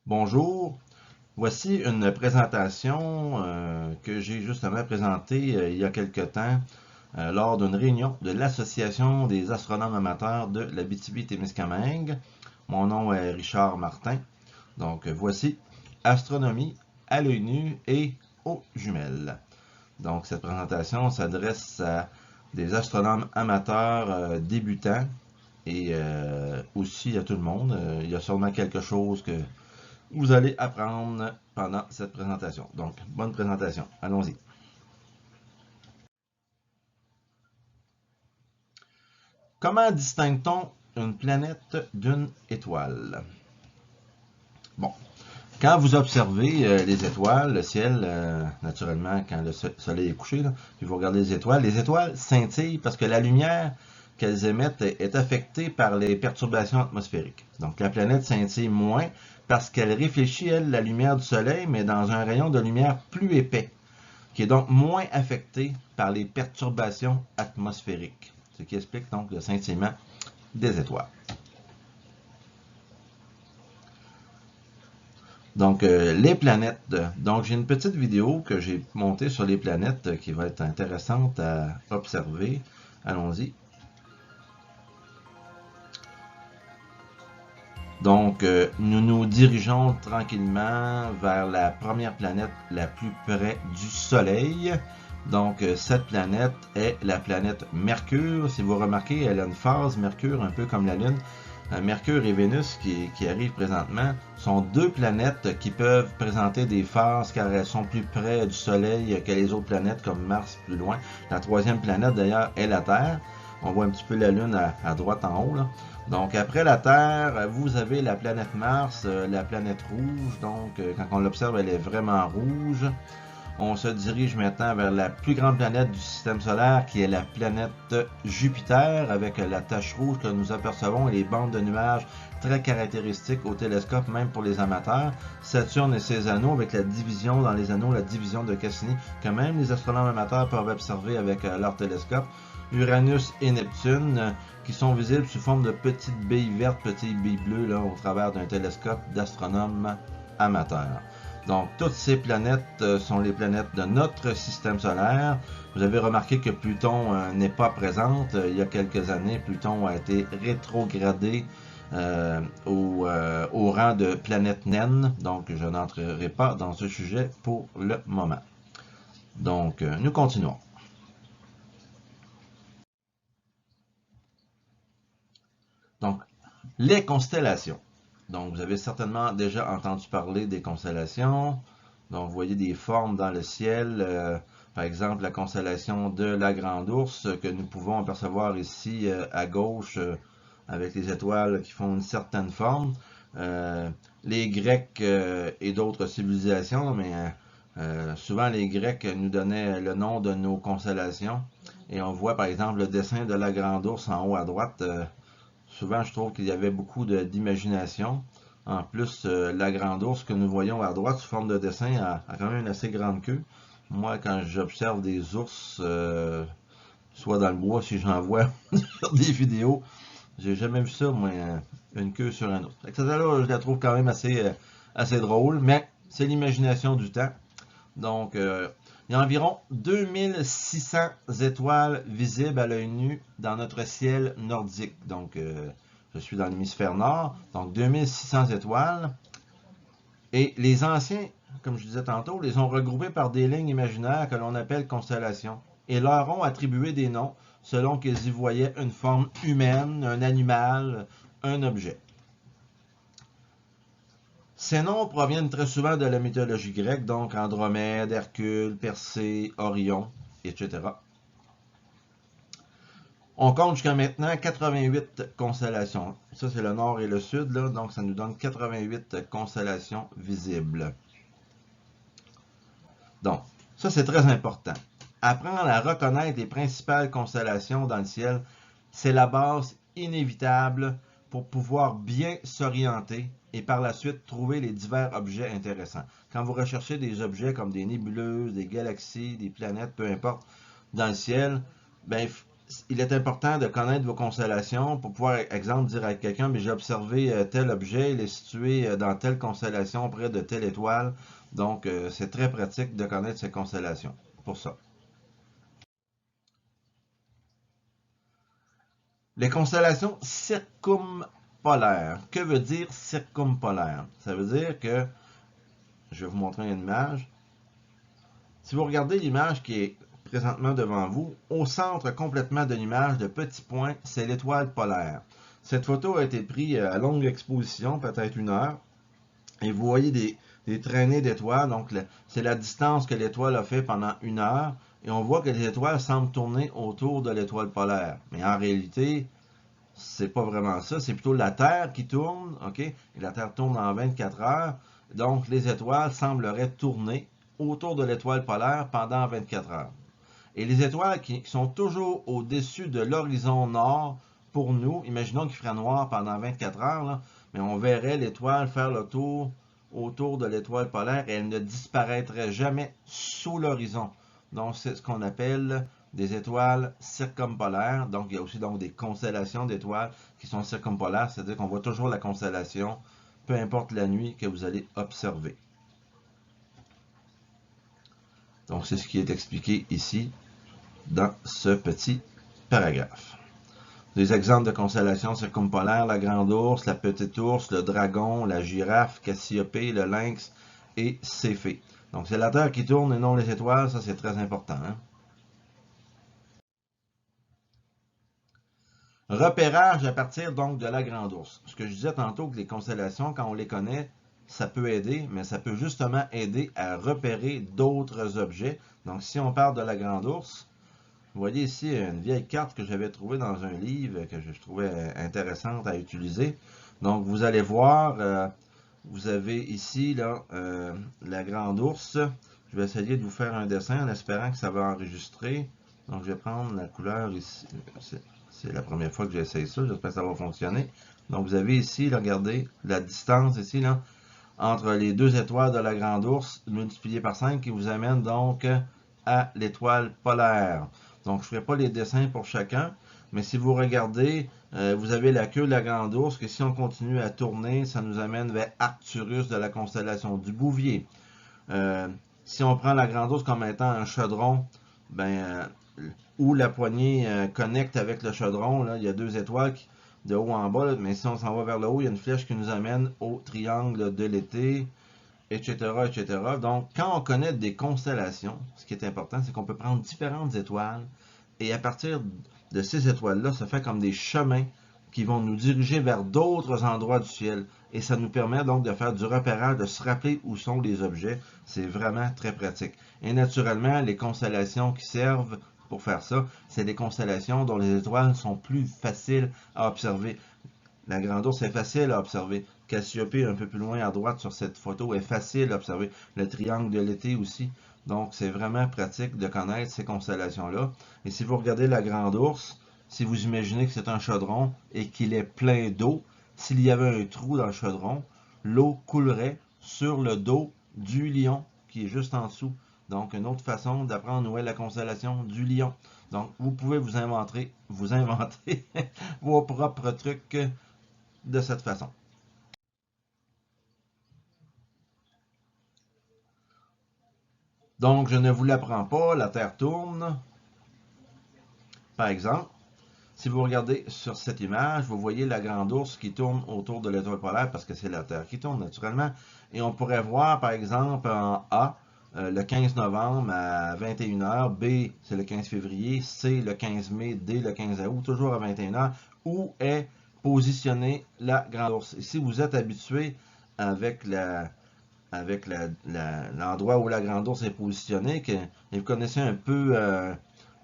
Bonjour, voici une présentation que j'ai justement présentée il y a quelque temps lors d'une réunion de l'Association des astronomes amateurs de l'Abitibi-Témiscamingue. Mon nom est Richard Martin. Donc voici Astronomie à l'œil nu et aux jumelles. Donc cette présentation s'adresse à des astronomes amateurs débutants et aussi à tout le monde. Il y a sûrement quelque chose que vous allez apprendre pendant cette présentation. Donc, bonne présentation. Allons-y. Comment distingue-t-on une planète d'une étoile? Bon, quand vous observez les étoiles, le ciel, naturellement, quand le soleil est couché, là, puis vous regardez les étoiles scintillent parce que la lumière qu'elles émettent est affectée par les perturbations atmosphériques. Donc, la planète scintille moins parce qu'elle réfléchit, elle, la lumière du soleil, mais dans un rayon de lumière plus épais, qui est donc moins affecté par les perturbations atmosphériques, ce qui explique donc le scintillement des étoiles. Donc, les planètes. Donc, j'ai une petite vidéo que j'ai montée sur les planètes qui va être intéressante à observer. Allons-y. Donc, nous nous dirigeons tranquillement vers la première planète la plus près du Soleil. Donc, cette planète est la planète Mercure. Si vous remarquez, elle a une phase Mercure, un peu comme la Lune. Mercure et Vénus, qui arrivent présentement, sont deux planètes qui peuvent présenter des phases car elles sont plus près du Soleil que les autres planètes, comme Mars plus loin. La troisième planète, d'ailleurs, est la Terre. On voit un petit peu la Lune à droite en haut, là. Donc, après la Terre, vous avez la planète Mars, la planète rouge. Donc, quand on l'observe, elle est vraiment rouge. On se dirige maintenant vers la plus grande planète du système solaire, qui est la planète Jupiter, avec la tache rouge que nous apercevons et les bandes de nuages très caractéristiques au télescope, même pour les amateurs. Saturne et ses anneaux, avec la division dans les anneaux, la division de Cassini, que même les astronomes amateurs peuvent observer avec leur télescope. Uranus et Neptune, qui sont visibles sous forme de petites billes vertes, petites billes bleues, là, au travers d'un télescope d'astronomes amateurs. Donc, toutes ces planètes sont les planètes de notre système solaire. Vous avez remarqué que Pluton n'est pas présente. Il y a quelques années, Pluton a été rétrogradé au rang de planète naine. Donc, je n'entrerai pas dans ce sujet pour le moment. Donc, nous continuons. Donc, les constellations. Donc, vous avez certainement déjà entendu parler des constellations. Donc, vous voyez des formes dans le ciel. Par exemple, la constellation de la Grande Ourse que nous pouvons apercevoir ici à gauche avec les étoiles qui font une certaine forme. Les Grecs et d'autres civilisations, mais souvent les Grecs nous donnaient le nom de nos constellations. Et on voit par exemple le dessin de la Grande Ourse en haut à droite. Souvent, je trouve qu'il y avait beaucoup d'imagination. En plus, la grande ours que nous voyons à droite sous forme de dessin a quand même une assez grande queue. Moi, quand j'observe des ours, soit dans le bois, si j'en vois sur des vidéos, j'ai jamais vu ça, moi, une queue sur un ours. Là, je la trouve quand même assez drôle, mais c'est l'imagination du temps. Donc, il y a environ 2600 étoiles visibles à l'œil nu dans notre ciel nordique. Donc, je suis dans l'hémisphère nord, donc 2600 étoiles. Et les anciens, comme je disais tantôt, les ont regroupés par des lignes imaginaires que l'on appelle constellations et leur ont attribué des noms selon qu'ils y voyaient une forme humaine, un animal, un objet. Ces noms proviennent très souvent de la mythologie grecque, donc Andromède, Hercule, Persée, Orion, etc. On compte jusqu'à maintenant 88 constellations. Ça, c'est le nord et le sud, là, donc ça nous donne 88 constellations visibles. Donc, ça, c'est très important. Apprendre à reconnaître les principales constellations dans le ciel, c'est la base inévitable pour pouvoir bien s'orienter et par la suite trouver les divers objets intéressants. Quand vous recherchez des objets comme des nébuleuses, des galaxies, des planètes, peu importe, dans le ciel, ben, il est important de connaître vos constellations pour pouvoir, exemple, dire à quelqu'un, mais j'ai observé tel objet, il est situé dans telle constellation près de telle étoile. Donc, c'est très pratique de connaître ces constellations pour ça. Les constellations circumpolaires. Que veut dire circumpolaire? Ça veut dire que, je vais vous montrer une image. Si vous regardez l'image qui est présentement devant vous, au centre complètement de l'image, de petits points, c'est l'étoile polaire. Cette photo a été prise à longue exposition, peut-être 1 heure, et vous voyez des traînées d'étoiles. Donc, c'est la distance que l'étoile a fait pendant 1 heure, et on voit que les étoiles semblent tourner autour de l'étoile polaire. Mais en réalité, c'est pas vraiment ça, c'est plutôt la Terre qui tourne, ok? Et la Terre tourne en 24 heures, donc les étoiles sembleraient tourner autour de l'étoile polaire pendant 24 heures. Et les étoiles qui sont toujours au-dessus de l'horizon nord, pour nous, imaginons qu'il ferait noir pendant 24 heures, là, mais on verrait l'étoile faire le tour autour de l'étoile polaire et elle ne disparaîtrait jamais sous l'horizon. Donc, c'est ce qu'on appelle des étoiles circumpolaires. Donc, il y a aussi donc des constellations d'étoiles qui sont circumpolaires, c'est-à-dire qu'on voit toujours la constellation, peu importe la nuit que vous allez observer. Donc, c'est ce qui est expliqué ici dans ce petit paragraphe. Des exemples de constellations circumpolaires: la grande ours, la petite ours, le dragon, la girafe, Cassiopée, le lynx et Céphée. Donc, c'est la Terre qui tourne et non les étoiles, ça c'est très important. Hein? Repérage à partir donc de la grande ours. Ce que je disais tantôt, que les constellations, quand on les connaît, ça peut aider, mais ça peut justement aider à repérer d'autres objets. Donc, si on parle de la grande ours, vous voyez ici une vieille carte que j'avais trouvée dans un livre que je trouvais intéressante à utiliser. Donc, vous allez voir, vous avez ici là, la grande ours. Je vais essayer de vous faire un dessin en espérant que ça va enregistrer. Donc, je vais prendre la couleur ici. C'est la première fois que j'essaye ça. J'espère que ça va fonctionner. Donc, vous avez ici, là, regardez, la distance ici, là, entre les deux étoiles de la grande ours, multiplié par 5, qui vous amène donc à l'étoile polaire. Donc, je ne ferai pas les dessins pour chacun, mais si vous regardez, vous avez la queue de la grande ours, que si on continue à tourner, ça nous amène vers Arcturus de la constellation du Bouvier. Si on prend la grande ours comme étant un chaudron, ben, où la poignée connecte avec le chaudron, là, il y a deux étoiles de haut en bas, mais si on s'en va vers le haut, il y a une flèche qui nous amène au triangle de l'été, etc., etc. Donc, quand on connaît des constellations, ce qui est important, c'est qu'on peut prendre différentes étoiles, et à partir de ces étoiles-là, ça fait comme des chemins qui vont nous diriger vers d'autres endroits du ciel. Et ça nous permet donc de faire du repérage, de se rappeler où sont les objets. C'est vraiment très pratique. Et naturellement, les constellations qui servent pour faire ça, c'est des constellations dont les étoiles sont plus faciles à observer. La grande ours est facile à observer. Cassiopée, un peu plus loin à droite sur cette photo, est facile à observer. Le triangle de l'été aussi. Donc, c'est vraiment pratique de connaître ces constellations-là. Et si vous regardez la grande ours, si vous imaginez que c'est un chaudron et qu'il est plein d'eau, s'il y avait un trou dans le chaudron, l'eau coulerait sur le dos du lion qui est juste en dessous. Donc, une autre façon d'apprendre où est la constellation du lion. Donc, vous pouvez vous inventer vos propres trucs de cette façon. Donc, je ne vous l'apprends pas, la Terre tourne. Par exemple, si vous regardez sur cette image, vous voyez la grande ours qui tourne autour de l'étoile polaire parce que c'est la Terre qui tourne naturellement. Et on pourrait voir, par exemple, en A, le 15 novembre à 21h, B, c'est le 15 février, C, le 15 mai, D, le 15 août, toujours à 21h, où est positionnée la grande ours. Et si vous êtes habitué avec l'endroit où la grande ours est positionnée, et vous connaissez un peu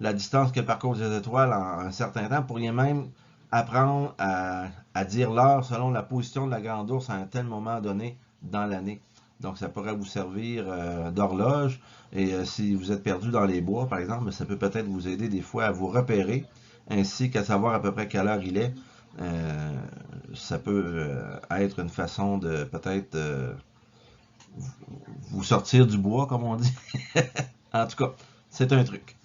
la distance que parcourent les étoiles en un certain temps, vous pourriez même apprendre à dire l'heure selon la position de la grande ours à un tel moment donné dans l'année. Donc, ça pourrait vous servir d'horloge. Et si vous êtes perdu dans les bois, par exemple, ça peut peut-être vous aider des fois à vous repérer, ainsi qu'à savoir à peu près quelle heure il est. Ça peut être une façon de peut-être vous sortir du bois, comme on dit. En tout cas, c'est un truc.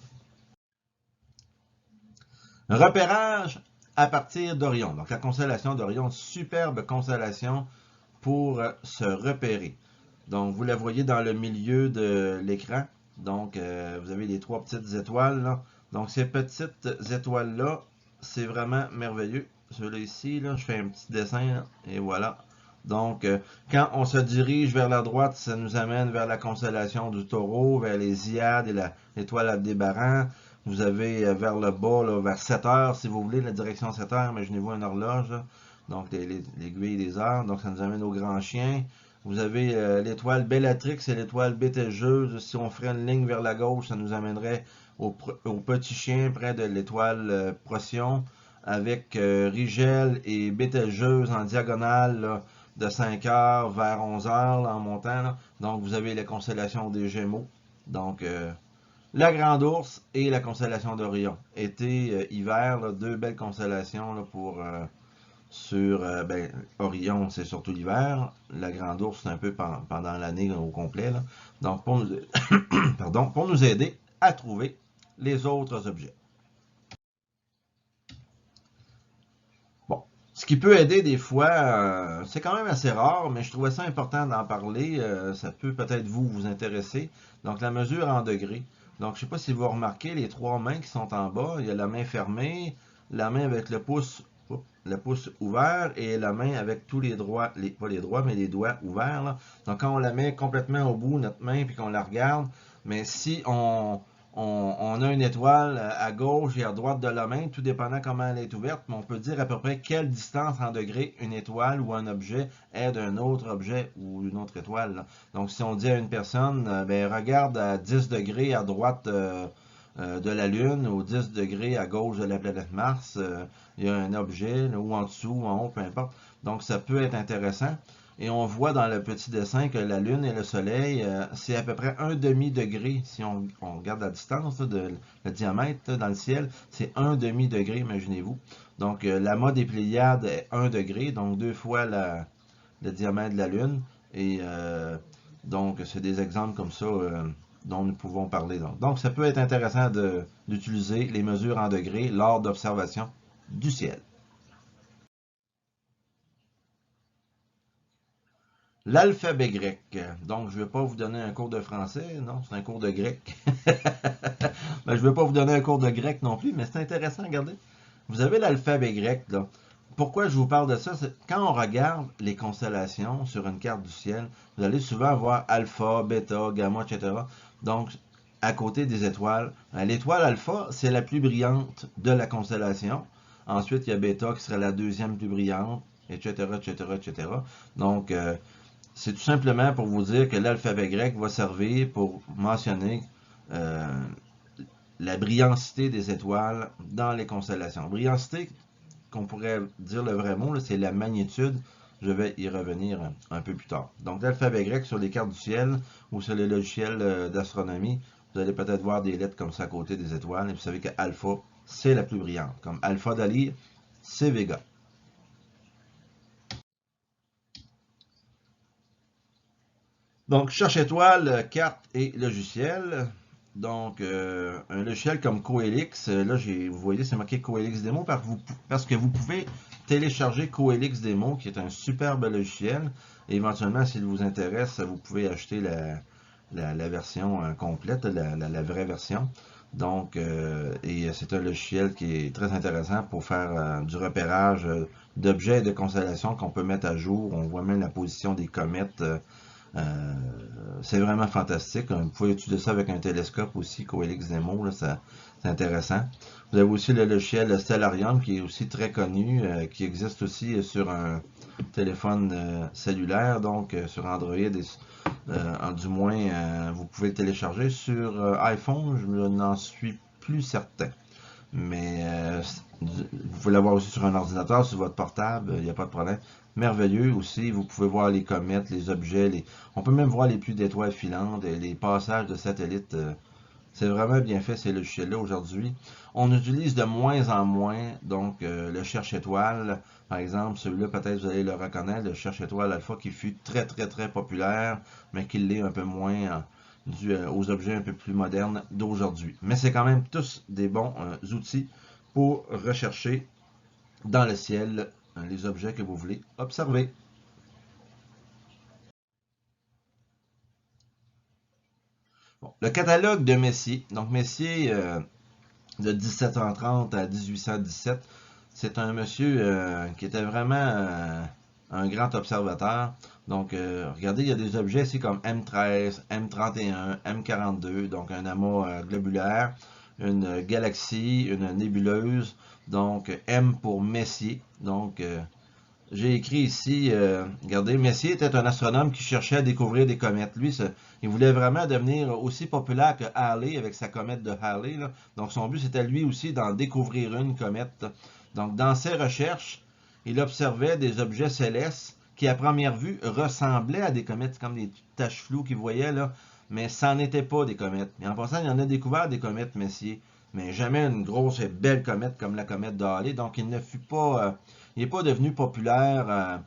Repérage à partir d'Orion. Donc la constellation d'Orion, superbe constellation pour se repérer. Donc vous la voyez dans le milieu de l'écran. Donc vous avez les trois petites étoiles là. Donc ces petites étoiles-là, c'est vraiment merveilleux. Celui-là ici, là, je fais un petit dessin là, et voilà. Donc, quand on se dirige vers la droite, ça nous amène vers la constellation du Taureau, vers les Hyades et l'étoile Aldébaran. Vous avez vers le bas, là, vers 7 heures, si vous voulez, la direction 7 heures, imaginez-vous une horloge, là. Donc l'aiguille des heures, donc ça nous amène au Grand Chien. Vous avez l'étoile Bellatrix et l'étoile Bételgeuse. Si on ferait une ligne vers la gauche, ça nous amènerait au Petit Chien, près de l'étoile Procyon, avec Rigel et Bételgeuse en diagonale, là, de 5 heures vers 11 heures là, en montant. Là. Donc vous avez la constellation des Gémeaux. Donc la Grande Ourse et la constellation d'Orion. Été, hiver, là, deux belles constellations là, pour sur ben, Orion, c'est surtout l'hiver. La Grande Ourse, c'est un peu pendant l'année au complet. Là. Donc pour nous, pardon, pour nous aider à trouver les autres objets. Bon, ce qui peut aider des fois, c'est quand même assez rare, mais je trouvais ça important d'en parler. Ça peut peut-être vous intéresser. Donc, la mesure en degrés. Donc, je ne sais pas si vous remarquez les trois mains qui sont en bas. Il y a la main fermée, la main avec le pouce ouvert et la main avec tous les doigts, pas les doigts, mais les doigts ouverts. Là. Donc, quand on la met complètement au bout, notre main, puis qu'on la regarde, mais si on a une étoile à gauche et à droite de la main, tout dépendant comment elle est ouverte, mais on peut dire à peu près quelle distance en degrés une étoile ou un objet est d'un autre objet ou une autre étoile. Là. Donc, si on dit à une personne, ben, regarde à 10 degrés à droite de la Lune ou 10 degrés à gauche de la planète Mars, il y a un objet, là, ou en dessous, ou en haut, peu importe. Donc, ça peut être intéressant. Et on voit dans le petit dessin que la Lune et le Soleil, c'est à peu près un demi-degré. Si on regarde la distance, là, le diamètre là, dans le ciel, c'est un demi-degré, imaginez-vous. Donc, l'amas des Pléiades est 1 degré, donc 2 fois le diamètre de la Lune. Et donc, c'est des exemples comme ça dont nous pouvons parler. Donc, ça peut être intéressant d'utiliser les mesures en degrés lors d'observation du ciel. L'alphabet grec. Donc, je ne vais pas vous donner un cours de français, non, c'est un cours de grec. Ben, je ne vais pas vous donner un cours de grec non plus, mais c'est intéressant, regardez. Vous avez l'alphabet grec, là. Pourquoi je vous parle de ça? C'est quand on regarde les constellations sur une carte du ciel, vous allez souvent voir alpha, bêta, gamma, etc. Donc, à côté des étoiles, l'étoile alpha, c'est la plus brillante de la constellation. Ensuite, il y a bêta qui serait la deuxième plus brillante, etc., etc., etc. Donc, c'est tout simplement pour vous dire que l'alphabet grec va servir pour mentionner euh, la brillancité des étoiles dans les constellations. Brillancité, qu'on pourrait dire le vrai mot, c'est la magnitude. Je vais y revenir un peu plus tard. Donc, l'alphabet grec sur les cartes du ciel ou sur les logiciels d'astronomie, vous allez peut-être voir des lettres comme ça à côté des étoiles. Et vous savez que alpha, c'est la plus brillante. Comme alpha d'Ali, c'est Vega. Donc, cherche étoile, carte et logiciel. Donc, un logiciel comme Coelix, là, vous voyez, c'est marqué Coelix Demo parce que vous pouvez télécharger Coelix Demo, qui est un superbe logiciel. Et éventuellement, s'il vous intéresse, vous pouvez acheter la version complète, la vraie version. Donc, et c'est un logiciel qui est très intéressant pour faire du repérage d'objets et de constellations qu'on peut mettre à jour. On voit même la position des comètes. C'est vraiment fantastique. Vous pouvez utiliser ça avec un télescope aussi, Coelix Demo, là, c'est intéressant. Vous avez aussi le logiciel Stellarium qui est aussi très connu, qui existe aussi sur un téléphone cellulaire, donc sur Android, du moins vous pouvez le télécharger. Sur iPhone, je n'en suis plus certain. Mais vous pouvez l'avoir aussi sur un ordinateur, sur votre portable, il n'y a pas de problème. Merveilleux aussi, vous pouvez voir les comètes, les objets, on peut même voir les pluies d'étoiles filantes, les passages de satellites. C'est vraiment bien fait ces logiciels-là aujourd'hui. On utilise de moins en moins donc le cherche-étoile. Par exemple, celui-là, peut-être vous allez le reconnaître, le cherche-étoile alpha qui fut très très très populaire, mais qui l'est un peu moins dû aux objets un peu plus modernes d'aujourd'hui. Mais c'est quand même tous des bons outils pour rechercher dans le ciel les objets que vous voulez observer. Bon, le catalogue de Messier. Donc Messier, de 1730 à 1817, c'est un monsieur qui était vraiment un grand observateur. Donc, regardez, il y a des objets ici comme M13, M31, M42, donc un amas globulaire, une galaxie, une nébuleuse, donc M pour Messier. Donc, j'ai écrit ici, regardez, Messier était un astronome qui cherchait à découvrir des comètes. Lui, il voulait vraiment devenir aussi populaire que Halley avec sa comète de Halley. Là. Donc, son but, c'était lui aussi d'en découvrir une comète. Donc, dans ses recherches, il observait des objets célestes qui, à première vue, ressemblaient à des comètes, comme des taches floues qu'il voyait, là, mais ça n'était pas des comètes. Et en passant, il en a découvert des comètes, Messier, mais jamais une grosse et belle comète comme la comète de Halley. Donc, il ne fut pas... il n'est pas devenu populaire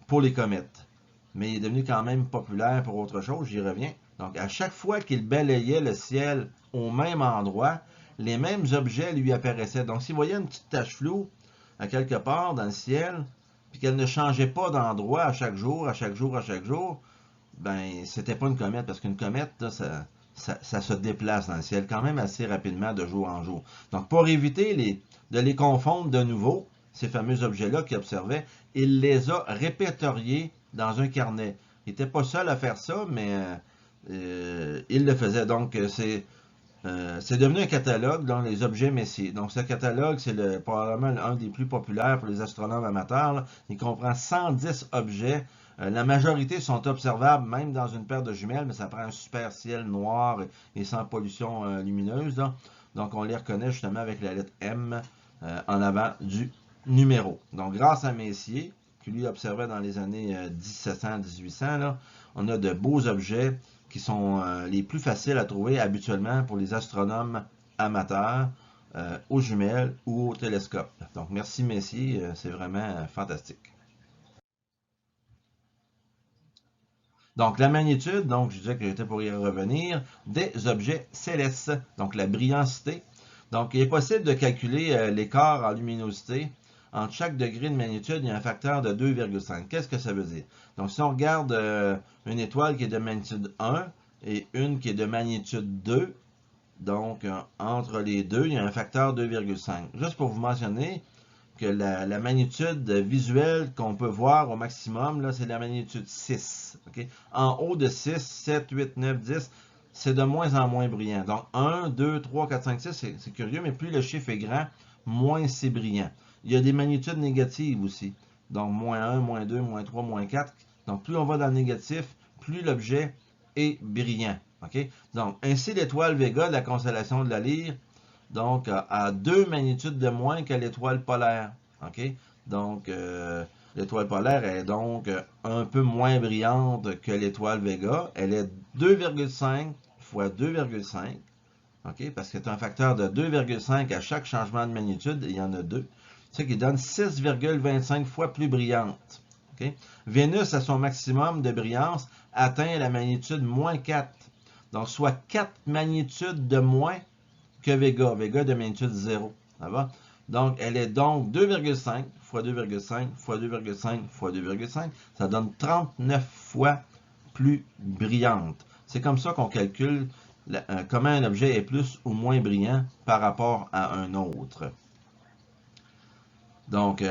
pour les comètes, mais il est devenu quand même populaire pour autre chose, j'y reviens. Donc, à chaque fois qu'il balayait le ciel au même endroit, les mêmes objets lui apparaissaient. Donc, s'il voyait une petite tache floue à quelque part dans le ciel, puis qu'elle ne changeait pas d'endroit à chaque jour, à chaque jour, à chaque jour, ben, c'était pas une comète, parce qu'une comète, là, ça se déplace dans le ciel quand même assez rapidement de jour en jour. Donc, pour éviter de les confondre de nouveau, ces fameux objets-là qu'il observait, il les a répertoriés dans un carnet. Il n'était pas seul à faire ça, mais il le faisait. Donc, c'est devenu un catalogue dans les objets Messier. Donc, ce catalogue, c'est probablement un des plus populaires pour les astronomes amateurs. Là. Il comprend 110 objets. La majorité sont observables même dans une paire de jumelles, mais ça prend un super ciel noir et sans pollution lumineuse. Là. Donc, on les reconnaît justement avec la lettre M en avant du numéro. Donc, grâce à Messier, qui lui observait dans les années 1700-1800, là, on a de beaux objets qui sont les plus faciles à trouver habituellement pour les astronomes amateurs aux jumelles ou au télescope. Donc, merci Messier, c'est vraiment fantastique. Donc, la magnitude, donc je disais que j'étais pour y revenir, des objets célestes, donc la brillancité. Donc, il est possible de calculer l'écart en luminosité. Entre chaque degré de magnitude, il y a un facteur de 2,5. Qu'est-ce que ça veut dire? Donc, si on regarde une étoile qui est de magnitude 1 et une qui est de magnitude 2, donc entre les deux, il y a un facteur 2,5. Juste pour vous mentionner, que la magnitude visuelle qu'on peut voir au maximum, c'est la magnitude 6. Okay? En haut de 6, 7, 8, 9, 10, c'est de moins en moins brillant. Donc 1, 2, 3, 4, 5, 6, c'est curieux, mais plus le chiffre est grand, moins c'est brillant. Il y a des magnitudes négatives aussi. Donc moins 1, moins 2, moins 3, moins 4. Donc plus on va dans le négatif, plus l'objet est brillant. Okay? Donc ainsi l'étoile Vega de la constellation de la Lyre donc à 2 magnitudes de moins que l'étoile polaire. OK? Donc, l'étoile polaire est donc un peu moins brillante que l'étoile Vega. Elle est 2,5 fois 2,5. OK? Parce que c'est un facteur de 2,5 à chaque changement de magnitude. Il y en a deux. Ce qui donne 6,25 fois plus brillante. OK? Vénus, à son maximum de brillance, atteint la magnitude moins 4. Donc, soit 4 magnitudes de moins que Vega. Vega de magnitude 0. Ça va? Donc, elle est donc 2,5 fois 2,5 fois 2,5 fois 2,5. Ça donne 39 fois plus brillante. C'est comme ça qu'on calcule comment un objet est plus ou moins brillant par rapport à un autre. Donc,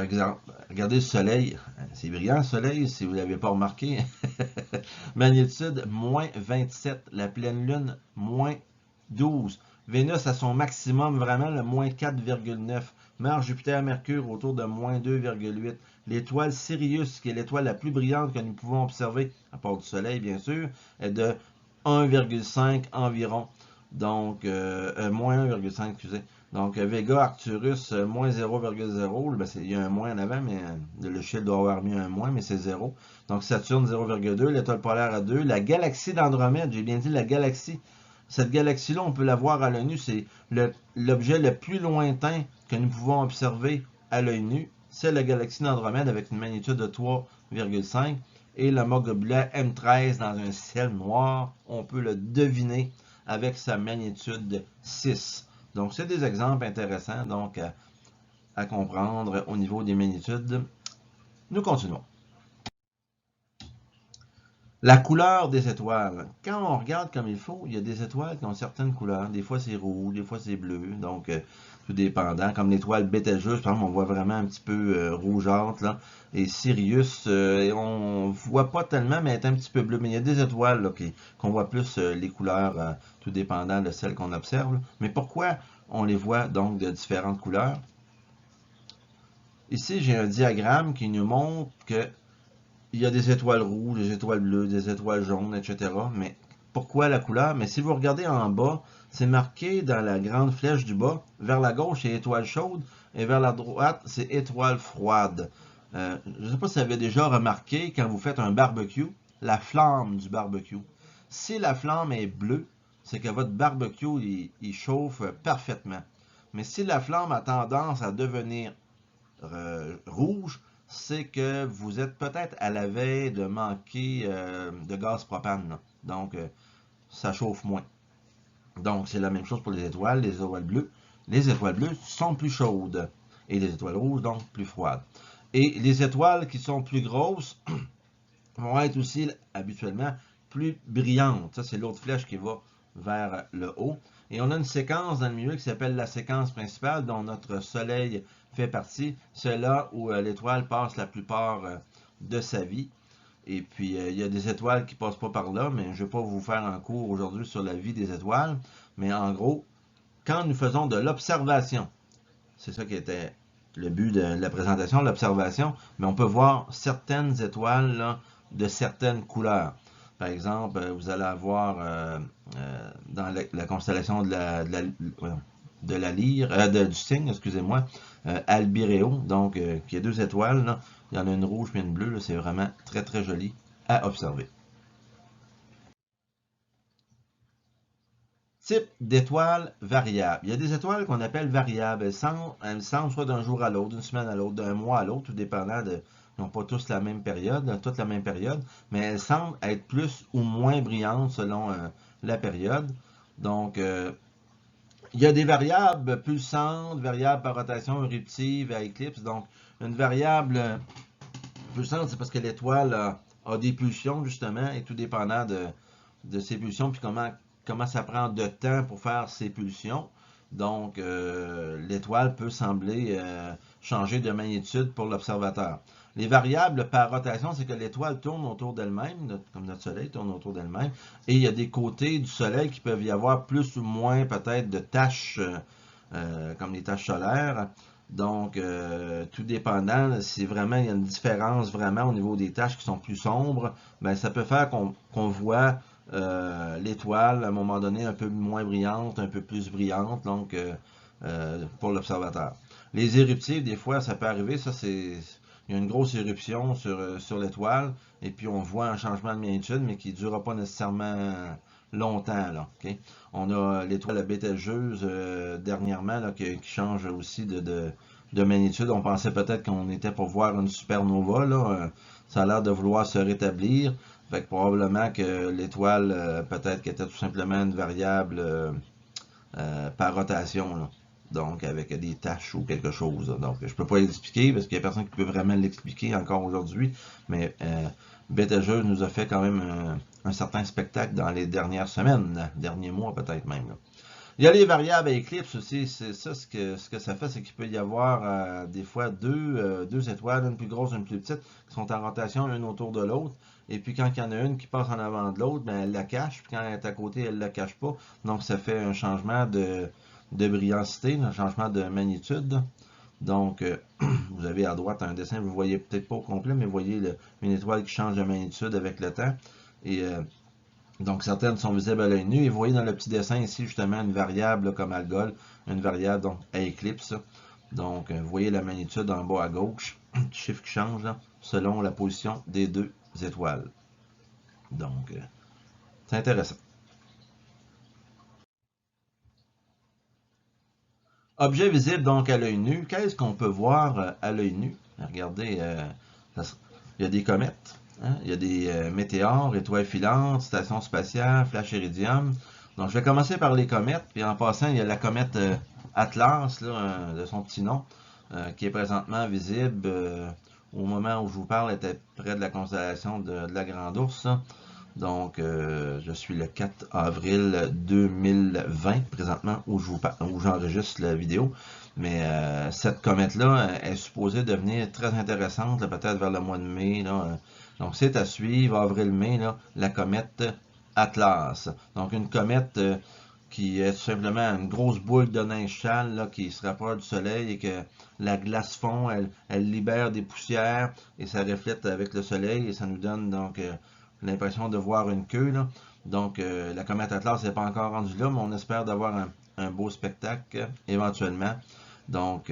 regardez le soleil. C'est brillant le soleil, si vous ne l'avez pas remarqué. Magnitude moins 27. La pleine lune, moins 12. Vénus à son maximum, vraiment le moins 4,9. Mars, Jupiter, Mercure autour de moins 2,8. L'étoile Sirius, qui est l'étoile la plus brillante que nous pouvons observer, à part du Soleil bien sûr, est de 1,5 environ. Donc, moins 1,5, excusez. Donc, Vega, Arcturus, moins 0,0. Ben, il y a un moins en avant, mais le ciel doit avoir mis un moins, mais c'est 0. Donc, Saturne, 0,2. L'étoile polaire à 2. La galaxie d'Andromède, j'ai bien dit la galaxie. Cette galaxie-là, on peut la voir à l'œil nu. C'est l'objet le plus lointain que nous pouvons observer à l'œil nu. C'est la galaxie d'Andromède avec une magnitude de 3,5. Et le mât globulaire M13 dans un ciel noir, on peut le deviner avec sa magnitude de 6. Donc, c'est des exemples intéressants donc à comprendre au niveau des magnitudes. Nous continuons. La couleur des étoiles. Quand on regarde comme il faut, il y a des étoiles qui ont certaines couleurs. Des fois, c'est rouge, des fois, c'est bleu. Donc, tout dépendant. Comme l'étoile Betelgeuse, par exemple, on voit vraiment un petit peu rougeâtre, là. Et Sirius, on voit pas tellement, mais elle est un petit peu bleu. Mais il y a des étoiles là, qu'on voit plus les couleurs, tout dépendant de celles qu'on observe. Mais pourquoi on les voit donc de différentes couleurs? Ici, j'ai un diagramme qui nous montre que il y a des étoiles rouges, des étoiles bleues, des étoiles jaunes, etc. Mais pourquoi la couleur? Mais si vous regardez en bas, c'est marqué dans la grande flèche du bas. Vers la gauche, c'est étoile chaude et vers la droite, c'est étoile froide. Je ne sais pas si vous avez déjà remarqué, quand vous faites un barbecue, la flamme du barbecue. Si la flamme est bleue, c'est que votre barbecue, il chauffe parfaitement. Mais si la flamme a tendance à devenir rouge, c'est que vous êtes peut-être à la veille de manquer de gaz propane. Là. Donc, ça chauffe moins. Donc, c'est la même chose pour les étoiles. Les étoiles bleues. Les étoiles bleues sont plus chaudes. Et les étoiles rouges, donc, plus froides. Et les étoiles qui sont plus grosses vont être aussi, habituellement, plus brillantes. Ça, c'est l'autre flèche qui va vers le haut. Et on a une séquence dans le milieu qui s'appelle la séquence principale, dont notre Soleil fait partie. C'est là où l'étoile passe la plupart de sa vie. Et puis, il y a des étoiles qui ne passent pas par là, mais je ne vais pas vous faire un cours aujourd'hui sur la vie des étoiles. Mais en gros, quand nous faisons de l'observation, c'est ça qui était le but de la présentation, l'observation, mais on peut voir certaines étoiles là, de certaines couleurs. Par exemple, vous allez avoir dans la constellation de la lyre, du cygne, excusez-moi, Albireo, donc qui a deux étoiles. Là. Il y en a une rouge et une bleue. C'est vraiment très très joli à observer. Type d'étoiles variables. Il y a des étoiles qu'on appelle variables. Elles semblent soit d'un jour à l'autre, d'une semaine à l'autre, d'un mois à l'autre, tout dépendant de. Ils n'ont pas tous la même période, toute la même période, mais elles semblent être plus ou moins brillantes selon la période. Donc, il y a des variables pulsantes, variables par rotation éruptive à éclipse. Donc, une variable pulsante, c'est parce que l'étoile a des pulsions, justement, et tout dépendant de ses pulsions, puis comment ça prend de temps pour faire ses pulsions. Donc, l'étoile peut sembler changer de magnitude pour l'observateur. Les variables par rotation, c'est que l'étoile tourne autour d'elle-même, comme notre Soleil tourne autour d'elle-même, et il y a des côtés du Soleil qui peuvent y avoir plus ou moins peut-être de taches, comme les taches solaires. Donc, tout dépendant, si vraiment il y a une différence vraiment au niveau des taches qui sont plus sombres, ben, ça peut faire qu'on voit l'étoile à un moment donné un peu moins brillante, un peu plus brillante, donc pour l'observateur. Les éruptifs, des fois, ça peut arriver, ça c'est. Il y a une grosse éruption sur l'étoile, et puis on voit un changement de magnitude, mais qui ne durera pas nécessairement longtemps. Là, okay? On a l'étoile Betelgeuse dernièrement là, qui change aussi de magnitude. On pensait peut-être qu'on était pour voir une supernova. Là. Ça a l'air de vouloir se rétablir. Fait que probablement que l'étoile, peut-être qu'elle était tout simplement une variable par rotation. Là. Donc, avec des tâches ou quelque chose. Là. Donc, je peux pas l'expliquer parce qu'il n'y a personne qui peut vraiment l'expliquer encore aujourd'hui. Mais Betelgeuse nous a fait quand même un certain spectacle dans les dernières semaines, derniers mois peut-être même. Là. Il y a les variables à éclipse aussi. C'est ça, ce que ça fait, c'est qu'il peut y avoir des fois deux étoiles, une plus grosse, une plus petite, qui sont en rotation l'une autour de l'autre. Et puis quand il y en a une qui passe en avant de l'autre, ben, elle la cache. Puis quand elle est à côté, elle ne la cache pas. Donc ça fait un changement de brillantité, un changement de magnitude. Donc, vous avez à droite un dessin, vous ne voyez peut-être pas au complet, mais vous voyez une étoile qui change de magnitude avec le temps. Et donc, certaines sont visibles à l'œil nu. Et vous voyez dans le petit dessin ici, justement, une variable là, comme Algol, une variable donc, à éclipse. Donc, vous voyez la magnitude en bas à gauche, chiffre qui change là, selon la position des deux étoiles. Donc, c'est intéressant. Objet visible donc à l'œil nu. Qu'est-ce qu'on peut voir à l'œil nu? Regardez, il y a des comètes, hein? Il y a des météores, étoiles filantes, stations spatiales, flash iridium. Donc je vais commencer par les comètes, puis en passant, il y a la comète Atlas, là, de son petit nom. qui est présentement visible au moment où je vous parle, était près de la constellation de la Grande Ourse. Donc, je suis le 4 avril 2020, présentement, où j'enregistre la vidéo. Mais cette comète-là est supposée devenir très intéressante, peut-être vers le mois de mai. Là. Donc, c'est à suivre, avril-mai, la comète Atlas. Donc, une comète qui est tout simplement une grosse boule de neige sale là, qui se rapproche du soleil et que la glace fond, elle libère des poussières et ça reflète avec le soleil et ça nous donne donc l'impression de voir une queue. Là. Donc la comète Atlas n'est pas encore rendue là, mais on espère d'avoir un beau spectacle éventuellement. Donc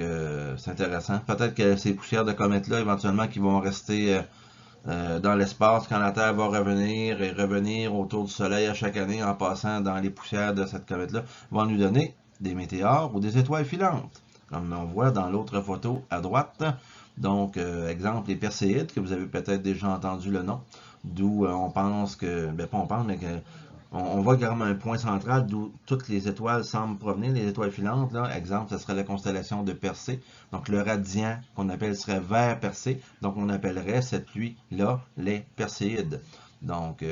c'est intéressant. Peut-être que ces poussières de comètes-là, éventuellement, qui vont rester dans l'espace quand la Terre va revenir et revenir autour du Soleil à chaque année en passant dans les poussières de cette comète-là, vont nous donner des météores ou des étoiles filantes, comme on voit dans l'autre photo à droite. Donc, exemple, les Perséides, que vous avez peut-être déjà entendu le nom, d'où on pense que, ben pas on pense, mais que on voit carrément un point central d'où toutes les étoiles semblent provenir, les étoiles filantes. Là, exemple, ce serait la constellation de Persée. Donc, le radian qu'on appelle serait vers Persée. Donc, on appellerait cette pluie-là les Perséides. Donc,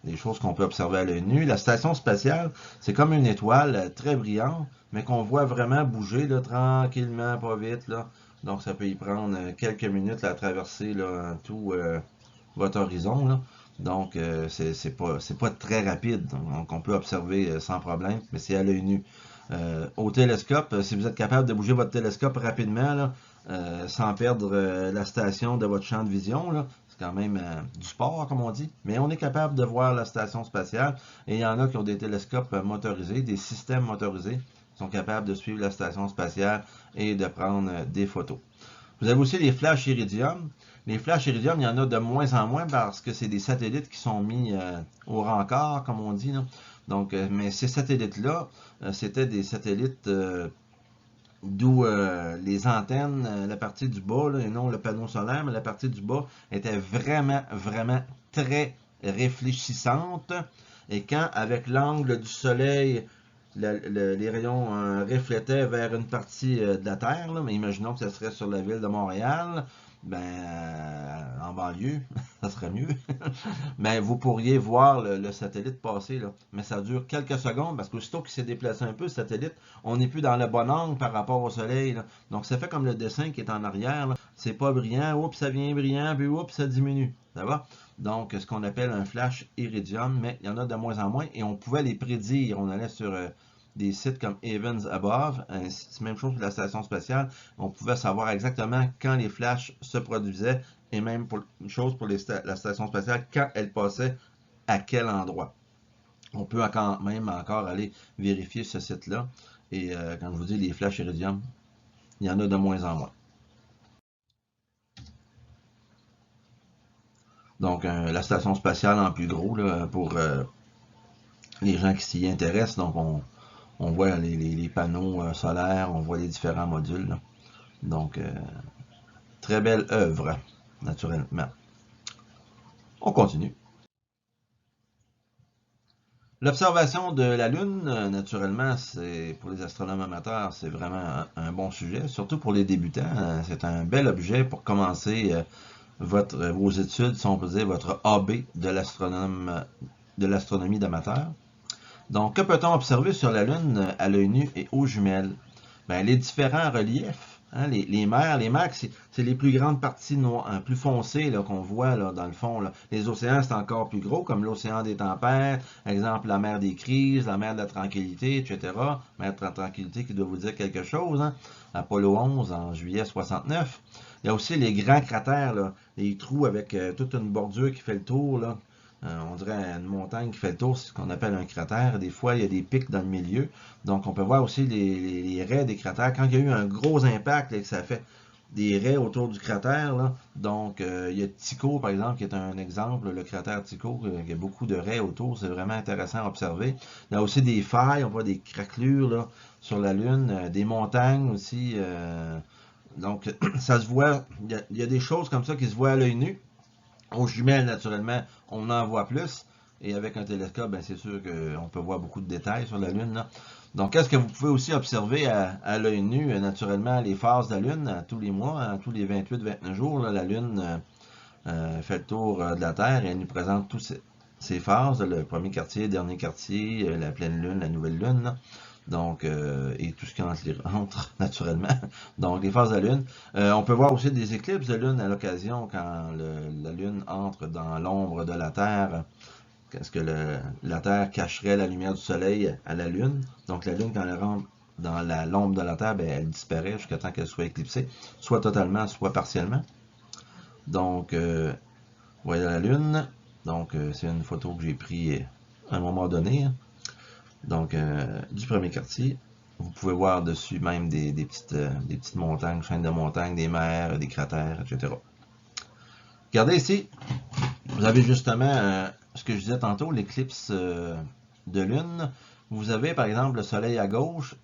des choses qu'on peut observer à l'œil nu. La station spatiale, c'est comme une étoile très brillante, mais qu'on voit vraiment bouger là, tranquillement, pas vite. Là. Donc, ça peut y prendre quelques minutes là, à traverser là, tout votre horizon. Là. Donc, c'est pas très rapide. Donc, on peut observer sans problème, mais c'est à l'œil nu. Au télescope, si vous êtes capable de bouger votre télescope rapidement, là, sans perdre la station de votre champ de vision, là, c'est quand même du sport, comme on dit. Mais on est capable de voir la station spatiale. Et il y en a qui ont des télescopes motorisés, des systèmes motorisés, qui sont capables de suivre la station spatiale et de prendre des photos. Vous avez aussi les flashs iridium. Les flashs iridium, il y en a de moins en moins parce que c'est des satellites qui sont mis au rencard, comme on dit. Là. Donc, mais ces satellites-là, c'était des satellites d'où les antennes, la partie du bas, là, et non le panneau solaire, mais la partie du bas était vraiment, vraiment très réfléchissante. Et quand, avec l'angle du soleil, les rayons reflétaient vers une partie de la Terre, là, mais imaginons que ce serait sur la ville de Montréal, ben, en banlieue, ça serait mieux. Mais vous pourriez voir le satellite passer, là. Mais ça dure quelques secondes, parce qu'aussitôt qu'il s'est déplacé un peu, le satellite, on n'est plus dans le bon angle par rapport au soleil, là. Donc, ça fait comme le dessin qui est en arrière, là. C'est pas brillant, oups, ça vient brillant, puis oups, ça diminue. Ça va? Donc, ce qu'on appelle un flash iridium, mais il y en a de moins en moins, et on pouvait les prédire. On allait sur des sites comme Evans Above, c'est la même chose pour la station spatiale, on pouvait savoir exactement quand les flashs se produisaient, et même pour une chose pour la station spatiale, quand elle passait à quel endroit. On peut quand même encore aller vérifier ce site-là, et quand je vous dis les flashs iridium, il y en a de moins en moins. Donc, la station spatiale en plus gros, là, pour les gens qui s'y intéressent, donc on voit les panneaux solaires, on voit les différents modules. Là. Donc, très belle œuvre, naturellement. On continue. L'observation de la Lune, naturellement, c'est pour les astronomes amateurs, c'est vraiment un bon sujet, surtout pour les débutants. C'est un bel objet pour commencer vos études, si on peut dire, votre AB de l'astronomie d'amateur. Donc, que peut-on observer sur la Lune à l'œil nu et aux jumelles? Ben, les différents reliefs, hein, les mers, c'est les plus grandes parties plus foncées qu'on voit là, dans le fond. Là. Les océans, c'est encore plus gros, comme l'océan des tempêtes, exemple la mer des crises, la mer de la tranquillité, etc. Mer de la tranquillité qui doit vous dire quelque chose, hein? Apollo 11 en juillet 69. Il y a aussi les grands cratères, là, les trous avec toute une bordure qui fait le tour, là. On dirait une montagne qui fait le tour, c'est ce qu'on appelle un cratère. Des fois, il y a des pics dans le milieu. Donc, on peut voir aussi les raies des cratères. Quand il y a eu un gros impact et que ça fait des raies autour du cratère, là, donc il y a Tycho, par exemple, qui est un exemple, le cratère Tycho, il y a beaucoup de raies autour. C'est vraiment intéressant à observer. Il y a aussi des failles, on voit des craquelures là, sur la Lune, des montagnes aussi. Donc, ça se voit, il y a des choses comme ça qui se voient à l'œil nu. Aux jumelles, naturellement, on en voit plus. Et avec un télescope, ben, c'est sûr qu'on peut voir beaucoup de détails sur la Lune, là. Donc, est-ce que vous pouvez aussi observer à l'œil nu, naturellement, les phases de la Lune à tous les mois, tous les 28-29 jours, là, la Lune fait le tour de la Terre et elle nous présente tous ces phases, le premier quartier, le dernier quartier, la pleine Lune, la nouvelle Lune, là. Donc, et tout ce qui entre naturellement. Donc, les phases de la Lune. On peut voir aussi des éclipses de Lune à l'occasion quand la Lune entre dans l'ombre de la Terre. Est-ce que la Terre cacherait la lumière du Soleil à la Lune? Donc, la Lune, quand elle rentre dans l'ombre de la Terre, ben, elle disparaît jusqu'à temps qu'elle soit éclipsée, soit totalement, soit partiellement. Donc, voyez la Lune. Donc, c'est une photo que j'ai prise à un moment donné. Donc, du premier quartier. Vous pouvez voir dessus même des petites montagnes, chaînes de montagnes, des mers, des cratères, etc. Regardez ici, vous avez justement ce que je disais tantôt, l'éclipse de Lune. Vous avez par exemple le Soleil à gauche.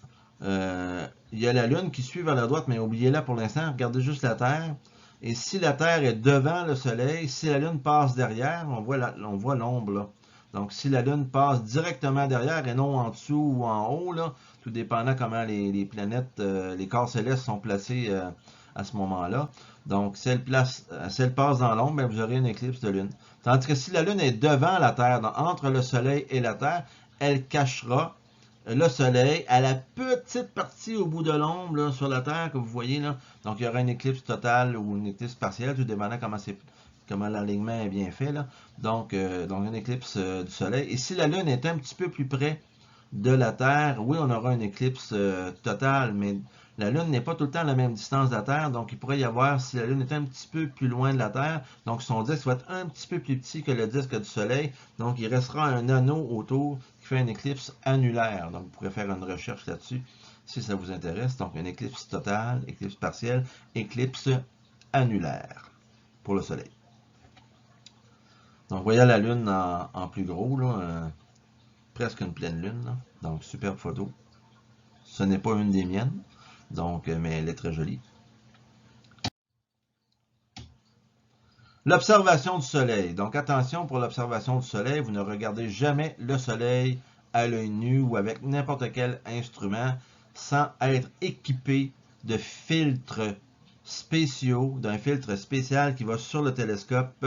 Il y a la Lune qui suit vers la droite, mais oubliez-la pour l'instant. Regardez juste la Terre. Et si la Terre est devant le Soleil, si la Lune passe derrière, on voit l'ombre là. Donc, si la Lune passe directement derrière et non en dessous ou en haut, là, tout dépendant comment les planètes, les corps célestes sont placés à ce moment-là. Donc, si elle passe dans l'ombre, ben, vous aurez une éclipse de Lune. Tandis que si la Lune est devant la Terre, donc entre le Soleil et la Terre, elle cachera le Soleil à la petite partie au bout de l'ombre sur la Terre que vous voyez là. Donc, il y aura une éclipse totale ou une éclipse partielle, tout dépendant comment l'alignement est bien fait, là. Donc une éclipse du Soleil. Et si la Lune est un petit peu plus près de la Terre, oui, on aura une éclipse totale, mais la Lune n'est pas tout le temps à la même distance de la Terre, donc il pourrait y avoir, si la Lune est un petit peu plus loin de la Terre, donc son disque va être un petit peu plus petit que le disque du Soleil, donc il restera un anneau autour qui fait une éclipse annulaire. Donc vous pourrez faire une recherche là-dessus si ça vous intéresse. Donc une éclipse totale, éclipse partielle, éclipse annulaire pour le Soleil. Donc, vous voyez la Lune en plus gros, là, presque une pleine Lune. Là. Donc, superbe photo. Ce n'est pas une des miennes, donc, mais elle est très jolie. L'observation du Soleil. Donc, attention pour l'observation du Soleil. Vous ne regardez jamais le Soleil à l'œil nu ou avec n'importe quel instrument sans être équipé de filtres spéciaux, d'un filtre spécial qui va sur le télescope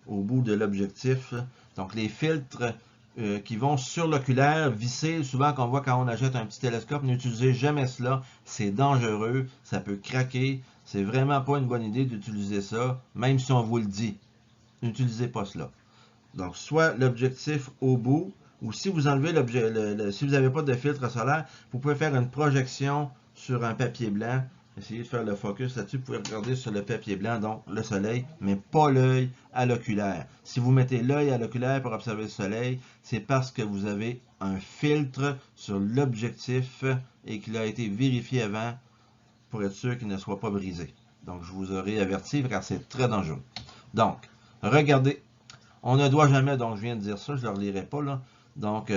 au bout de l'objectif. Donc les filtres qui vont sur l'oculaire, vissés, souvent qu'on voit quand on achète un petit télescope, n'utilisez jamais cela, c'est dangereux, ça peut craquer, c'est vraiment pas une bonne idée d'utiliser ça, même si on vous le dit. N'utilisez pas cela. Donc soit l'objectif au bout, ou si vous enlevez si vous n'avez pas de filtre solaire, vous pouvez faire une projection sur un papier blanc. Essayez de faire le focus là-dessus. Vous pouvez regarder sur le papier blanc, donc le soleil, mais pas l'œil à l'oculaire. Si vous mettez l'œil à l'oculaire pour observer le soleil, c'est parce que vous avez un filtre sur l'objectif et qu'il a été vérifié avant pour être sûr qu'il ne soit pas brisé. Donc, je vous aurais averti car c'est très dangereux. Donc, regardez. On ne doit jamais, donc je viens de dire ça, je ne le relirai pas là. Donc,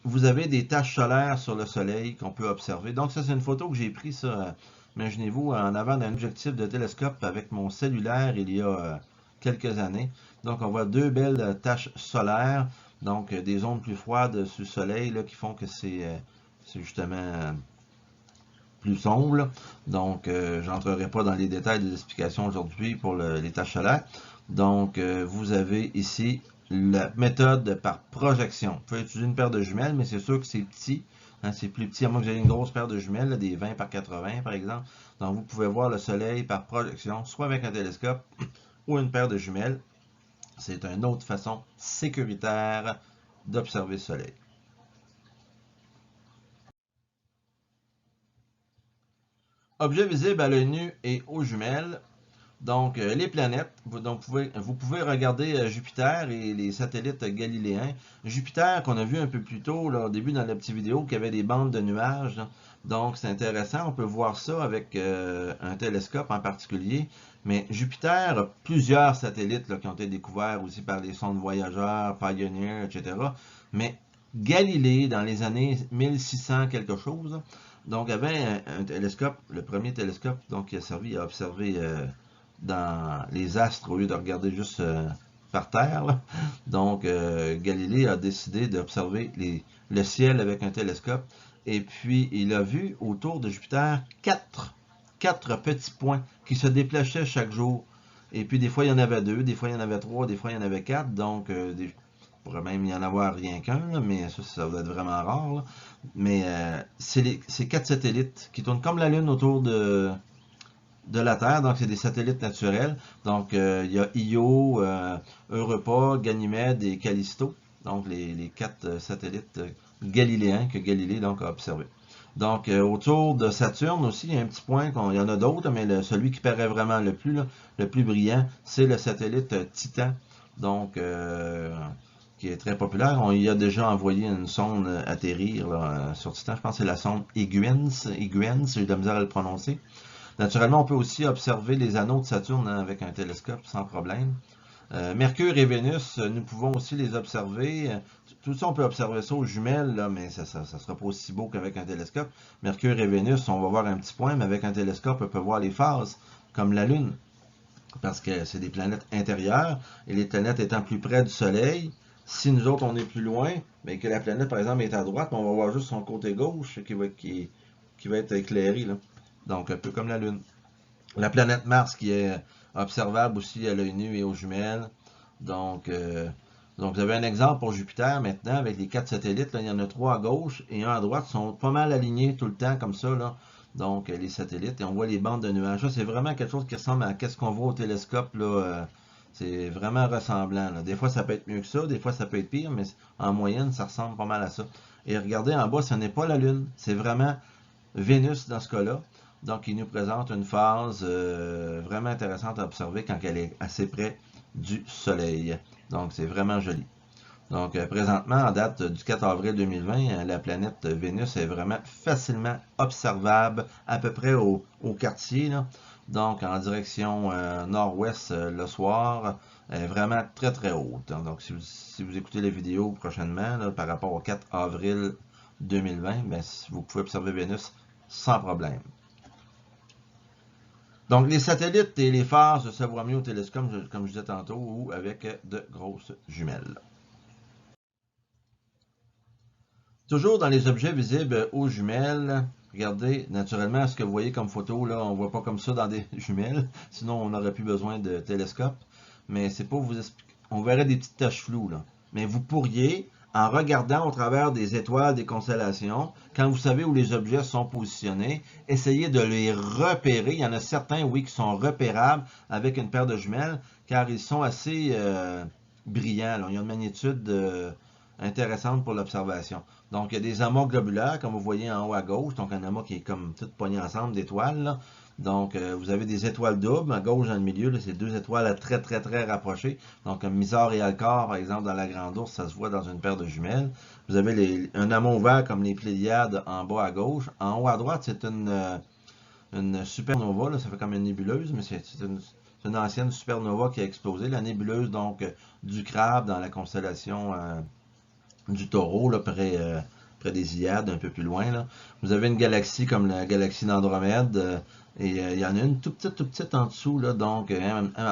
vous avez des taches solaires sur le soleil qu'on peut observer. Donc, ça, c'est une photo que j'ai prise, ça, imaginez-vous, en avant d'un objectif de télescope avec mon cellulaire il y a quelques années. Donc, on voit deux belles taches solaires, donc des ondes plus froides sur le soleil là, qui font que c'est justement plus sombre. Là. Donc, j'entrerai pas dans les détails des explications aujourd'hui pour les taches solaires. Donc, vous avez ici la méthode par projection. Vous pouvez utiliser une paire de jumelles, mais c'est sûr que c'est petit. Hein, c'est plus petit, à moins que vous ayez une grosse paire de jumelles, là, des 20 par 80 par exemple. Donc, vous pouvez voir le soleil par projection, soit avec un télescope ou une paire de jumelles. C'est une autre façon sécuritaire d'observer le soleil. Objet visible à l'œil nu et aux jumelles. Donc, les planètes, vous pouvez regarder Jupiter et les satellites galiléens. Jupiter, qu'on a vu un peu plus tôt, là, au début dans la petite vidéo, qui avait des bandes de nuages. Là. Donc, c'est intéressant. On peut voir ça avec un télescope en particulier. Mais Jupiter a plusieurs satellites là, qui ont été découverts aussi par les sondes voyageurs, Pioneer, etc. Mais Galilée, dans les années 1600 quelque chose, donc avait un télescope, le premier télescope donc, qui a servi à observer dans les astres au lieu de regarder juste par terre, là. Donc, Galilée a décidé d'observer le ciel avec un télescope. Et puis, il a vu autour de Jupiter quatre petits points qui se déplaçaient chaque jour. Et puis, des fois, il y en avait 2, des fois, il y en avait 3, des fois, il y en avait 4. Donc, il pourrait même y en avoir rien qu'un, mais ça va être vraiment rare, là. Mais c'est 4 satellites qui tournent comme la Lune autour de la Terre, donc c'est des satellites naturels. Donc il y a Io, Europa, Ganymède et Callisto, donc les 4 satellites galiléens que Galilée donc a observés. Donc autour de Saturne aussi, il y a un petit point, il y en a d'autres, mais celui qui paraît vraiment le plus brillant, c'est le satellite Titan, donc qui est très populaire. On y a déjà envoyé une sonde atterrir là, sur Titan, je pense que c'est la sonde Huygens, j'ai de la misère à le prononcer. Naturellement, on peut aussi observer les anneaux de Saturne avec un télescope sans problème. Mercure et Vénus, nous pouvons aussi les observer. Tout ça, on peut observer ça aux jumelles, là, mais ça ne sera pas aussi beau qu'avec un télescope. Mercure et Vénus, on va voir un petit point, mais avec un télescope, on peut voir les phases, comme la Lune, parce que c'est des planètes intérieures, et les planètes étant plus près du Soleil, si nous autres, on est plus loin, mais que la planète, par exemple, est à droite, on va voir juste son côté gauche qui va être éclairé, là. Donc, un peu comme la Lune. La planète Mars qui est observable aussi à l'œil nu et aux jumelles. Donc, vous avez un exemple pour Jupiter maintenant avec les 4 satellites. Là, il y en a 3 à gauche et 1 à droite. Ils sont pas mal alignés tout le temps comme ça, là. Donc, les satellites. Et on voit les bandes de nuages. Ça, c'est vraiment quelque chose qui ressemble à ce qu'on voit au télescope, là. C'est vraiment ressemblant, là. Des fois, ça peut être mieux que ça. Des fois, ça peut être pire. Mais en moyenne, ça ressemble pas mal à ça. Et regardez en bas, ce n'est pas la Lune. C'est vraiment Vénus dans ce cas-là. Donc, il nous présente une phase vraiment intéressante à observer quand elle est assez près du Soleil. Donc, c'est vraiment joli. Donc, présentement, en date du 4 avril 2020, la planète Vénus est vraiment facilement observable à peu près au quartier, là. Donc, en direction nord-ouest le soir, elle est vraiment très très haute. Donc, si vous écoutez la vidéo prochainement, là, par rapport au 4 avril 2020, ben, vous pouvez observer Vénus sans problème. Donc, les satellites et les phares se voient mieux au télescope, comme je disais tantôt, ou avec de grosses jumelles. Toujours dans les objets visibles aux jumelles, regardez, naturellement, ce que vous voyez comme photo, là, on ne voit pas comme ça dans des jumelles, sinon on n'aurait plus besoin de télescope. Mais c'est pour vous expliquer, on verrait des petites taches floues, là. Mais vous pourriez, en regardant au travers des étoiles, des constellations, quand vous savez où les objets sont positionnés, essayer de les repérer. Il y en a certains, oui, qui sont repérables avec une paire de jumelles, car ils sont assez brillants, là. Ils ont une magnitude intéressante pour l'observation. Donc, il y a des amas globulaires, comme vous voyez en haut à gauche, donc un amas qui est comme tout poigné ensemble d'étoiles, là. Donc, vous avez des étoiles doubles. À gauche, dans le milieu, c'est 2 étoiles très, très, très rapprochées. Donc, comme Mizar et Alcor, par exemple, dans la Grande Ourse, ça se voit dans une paire de jumelles. Vous avez un amas ouvert comme les Pléiades en bas à gauche. En haut à droite, c'est une supernova, là, ça fait comme une nébuleuse, mais c'est une ancienne supernova qui a explosé. La nébuleuse, donc, du Crabe dans la constellation du Taureau, là, près des Hyades, un peu plus loin, là. Vous avez une galaxie comme la galaxie d'Andromède, et il y en a une tout petite en dessous, là, donc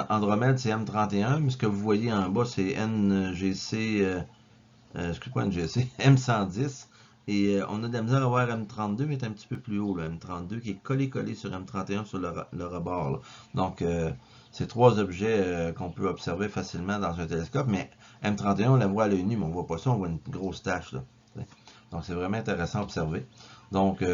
Andromède c'est M31, mais ce que vous voyez en bas c'est NGC, excusez-moi NGC, M110, et on a de la misère à voir M32, mais c'est un petit peu plus haut, là, M32, qui est collé sur M31 sur le rebord, là. Donc, c'est 3 objets qu'on peut observer facilement dans un télescope, mais M31, on la voit à l'œil nu, mais on ne voit pas ça, on voit une grosse tache, là. Donc, c'est vraiment intéressant à observer. Donc,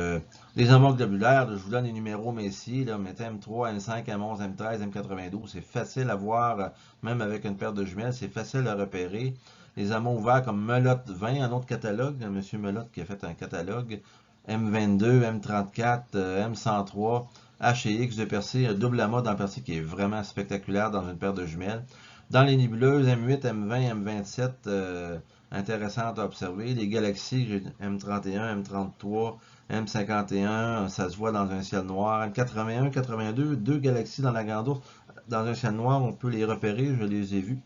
les amas globulaires, je vous donne les numéros, mais ici, là, mettez M3, M5, M11, M13, M92, c'est facile à voir, même avec une paire de jumelles, c'est facile à repérer. Les amas ouverts comme Melotte 20, un autre catalogue, M. Melotte qui a fait un catalogue, M22, M34, M103, H et X de Persée, un double amas dans Persée qui est vraiment spectaculaire dans une paire de jumelles. Dans les nébuleuses, M8, M20, M27, intéressantes à observer. Les galaxies, M31, M33, M51, ça se voit dans un ciel noir. M81, 82, 2 galaxies dans la Grande Ourse. Dans un ciel noir, on peut les repérer, je les ai vues.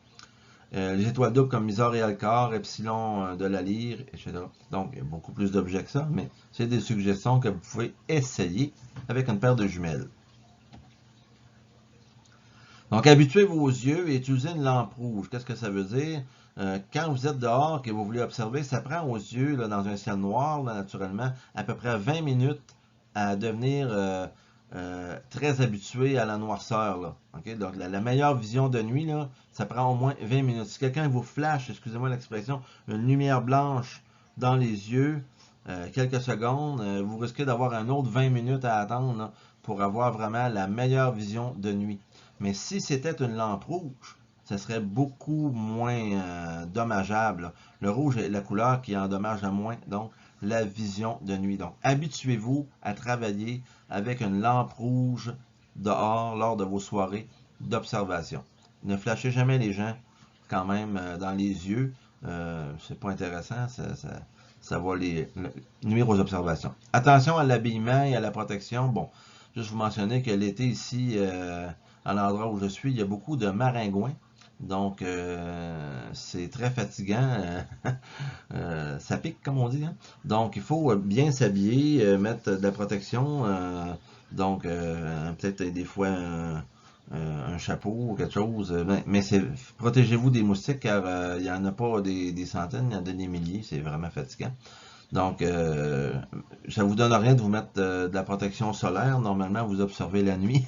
Les étoiles doubles comme Mizar et Alcor, Epsilon de la Lyre, etc. Donc, il y a beaucoup plus d'objets que ça, mais c'est des suggestions que vous pouvez essayer avec une paire de jumelles. Donc, habituez vos yeux et utilisez une lampe rouge. Qu'est-ce que ça veut dire? Quand vous êtes dehors et que vous voulez observer, ça prend aux yeux, là, dans un ciel noir, là, naturellement, à peu près 20 minutes à devenir très habitué à la noirceur. Là. Okay? Donc, la meilleure vision de nuit, là, ça prend au moins 20 minutes. Si quelqu'un vous flash, excusez-moi l'expression, une lumière blanche dans les yeux, quelques secondes, vous risquez d'avoir un autre 20 minutes à attendre là, pour avoir vraiment la meilleure vision de nuit. Mais si c'était une lampe rouge, ce serait beaucoup moins dommageable. Là. Le rouge est la couleur qui endommage le moins, donc la vision de nuit. Donc, habituez-vous à travailler avec une lampe rouge dehors lors de vos soirées d'observation. Ne flashez jamais les gens quand même dans les yeux. C'est pas intéressant, ça va les nuire aux observations. Attention à l'habillement et à la protection. Bon, juste vous mentionner que l'été ici, à l'endroit où je suis, il y a beaucoup de maringouins. Donc, c'est très fatigant. Ça pique, comme on dit. Hein? Donc, il faut bien s'habiller, mettre de la protection. Donc, peut-être des fois un chapeau ou quelque chose. Mais protégez-vous des moustiques car il n'y en a pas des centaines, il y en a des milliers. C'est vraiment fatigant. Donc, ça vous donne rien de vous mettre de la protection solaire. Normalement, vous observez la nuit.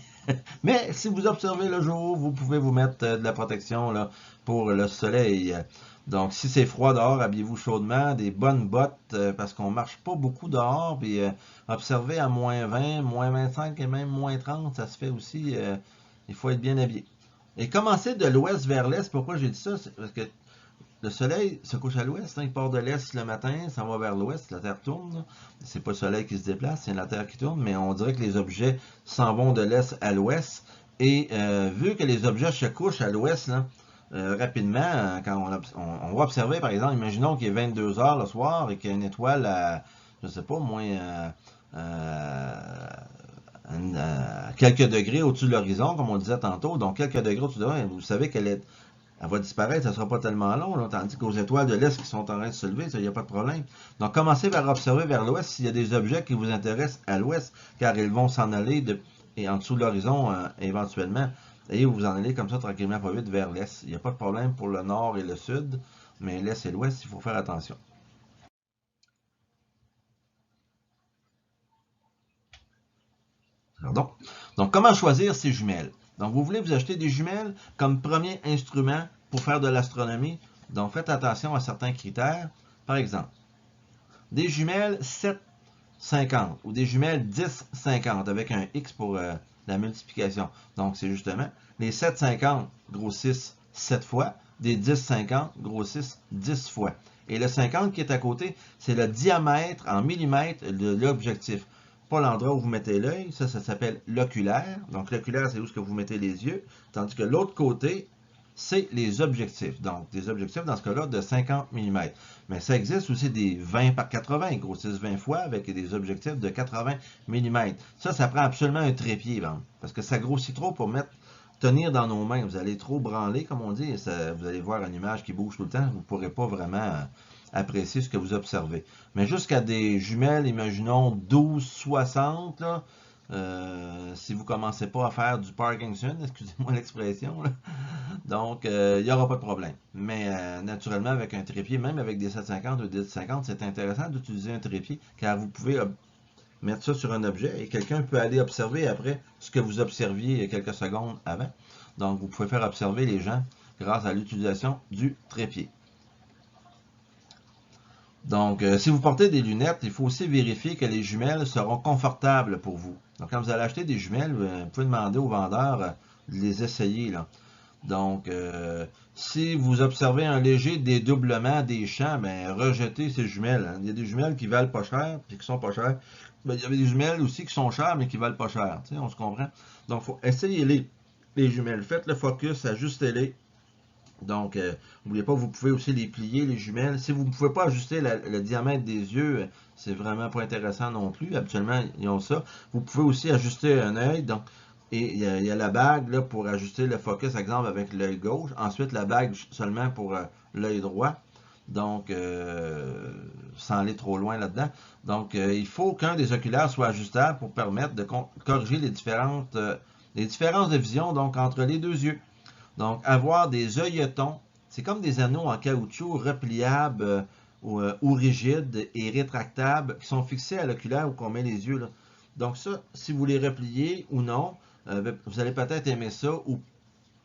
Mais si vous observez le jour, vous pouvez vous mettre de la protection là, pour le soleil. Donc, si c'est froid dehors, habillez-vous chaudement, des bonnes bottes, parce qu'on marche pas beaucoup dehors. Puis, observer à moins 20, moins 25 et même moins 30, ça se fait aussi. Il faut être bien habillé. Et commencer de l'ouest vers l'est, pourquoi j'ai dit ça? C'est parce que le soleil se couche à l'ouest, hein, il part de l'est le matin, ça va vers l'ouest, la Terre tourne. C'est pas le soleil qui se déplace, c'est la Terre qui tourne, mais on dirait que les objets s'en vont de l'est à l'ouest. Et vu que les objets se couchent à l'ouest, rapidement, quand on va observer, par exemple, imaginons qu'il est 22 heures le soir et qu'il y a une étoile à, je sais pas, moins quelques degrés au-dessus de l'horizon, comme on disait tantôt. Donc, quelques degrés au-dessus de l'horizon, vous savez qu'elle va disparaître, ça ne sera pas tellement long, là, tandis qu'aux étoiles de l'Est qui sont en train de se lever, il n'y a pas de problème. Donc, commencez par observer vers l'Ouest s'il y a des objets qui vous intéressent à l'Ouest, car ils vont s'en aller et en dessous de l'horizon éventuellement. Et vous en allez comme ça tranquillement pas vite vers l'Est. Il n'y a pas de problème pour le Nord et le Sud, mais l'Est et l'Ouest, il faut faire attention. Pardon. Donc, comment choisir ces jumelles? Donc, vous voulez vous acheter des jumelles comme premier instrument pour faire de l'astronomie. Donc, faites attention à certains critères. Par exemple, des jumelles 7,50 ou des jumelles 10,50 avec un X pour la multiplication. Donc, c'est justement les 7,50 grossissent 7 fois, des 10,50 grossissent 10 fois. Et le 50 qui est à côté, c'est le diamètre en millimètres de l'objectif. Pas l'endroit où vous mettez l'œil, ça s'appelle l'oculaire. Donc, l'oculaire, c'est où ce que vous mettez les yeux. Tandis que l'autre côté, c'est les objectifs. Donc, des objectifs, dans ce cas-là, de 50 mm. Mais ça existe aussi des 20 par 80. Ils grossissent 20 fois avec des objectifs de 80 mm. Ça prend absolument un trépied, parce que ça grossit trop pour tenir dans nos mains. Vous allez trop branler, comme on dit, et vous allez voir une image qui bouge tout le temps. Vous ne pourrez pas vraiment apprécier ce que vous observez. Mais jusqu'à des jumelles, imaginons 12-60, là, si vous ne commencez pas à faire du Parkinson, excusez-moi l'expression, donc il n'y aura pas de problème. Mais naturellement, avec un trépied, même avec des 750 ou des 1050, c'est intéressant d'utiliser un trépied, car vous pouvez mettre ça sur un objet et quelqu'un peut aller observer après ce que vous observiez quelques secondes avant. Donc, vous pouvez faire observer les gens grâce à l'utilisation du trépied. Donc, si vous portez des lunettes, il faut aussi vérifier que les jumelles seront confortables pour vous. Donc, quand vous allez acheter des jumelles, vous pouvez demander au vendeur de les essayer. Là. Donc, si vous observez un léger dédoublement des champs, ben, rejetez ces jumelles. Hein. Il y a des jumelles qui valent pas cher, puis qui sont pas chères. Ben, il y a des jumelles aussi qui sont chères, mais qui valent pas cher. Tu sais, on se comprend. Donc, faut essayer les jumelles. Faites le focus, ajustez-les. Donc, n'oubliez pas, vous pouvez aussi les plier, les jumelles. Si vous ne pouvez pas ajuster le diamètre des yeux, c'est vraiment pas intéressant non plus. Habituellement, ils ont ça. Vous pouvez aussi ajuster un œil. Donc, et il y a la bague là, pour ajuster le focus, exemple, avec l'œil gauche. Ensuite, la bague seulement pour l'œil droit. Donc, sans aller trop loin là-dedans. Donc, il faut qu'un des oculaires soit ajustable pour permettre de corriger les différentes Les différences de vision, donc, entre les deux yeux. Donc, avoir des œilletons, c'est comme des anneaux en caoutchouc repliables ou rigides et rétractables qui sont fixés à l'oculaire où on met les yeux, là. Donc ça, si vous les repliez ou non, vous allez peut-être aimer ça ou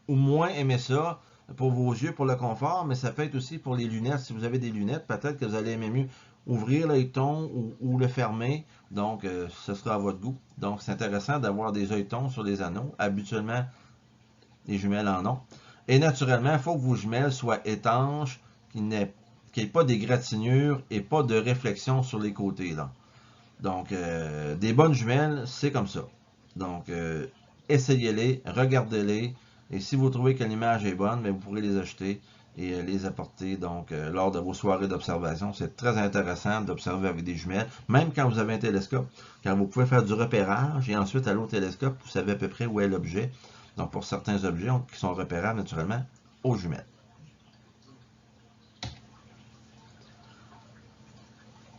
moins aimer ça pour vos yeux, pour le confort, mais ça peut être aussi pour les lunettes. Si vous avez des lunettes, peut-être que vous allez aimer mieux ouvrir l'œilleton ou le fermer. Donc, ce sera à votre goût. Donc, c'est intéressant d'avoir des œilletons sur les anneaux. Habituellement, les jumelles en ont. Et naturellement, il faut que vos jumelles soient étanches, qu'il n'y ait pas d'égratignures et pas de réflexion sur les côtés, là. Donc, des bonnes jumelles, c'est comme ça. Donc, essayez-les, regardez-les, et si vous trouvez que l'image est bonne, bien, vous pourrez les acheter et les apporter donc lors de vos soirées d'observation. C'est très intéressant d'observer avec des jumelles, même quand vous avez un télescope, car vous pouvez faire du repérage et ensuite aller au télescope, vous savez à peu près où est l'objet. Donc, pour certains objets qui sont repérables naturellement aux jumelles.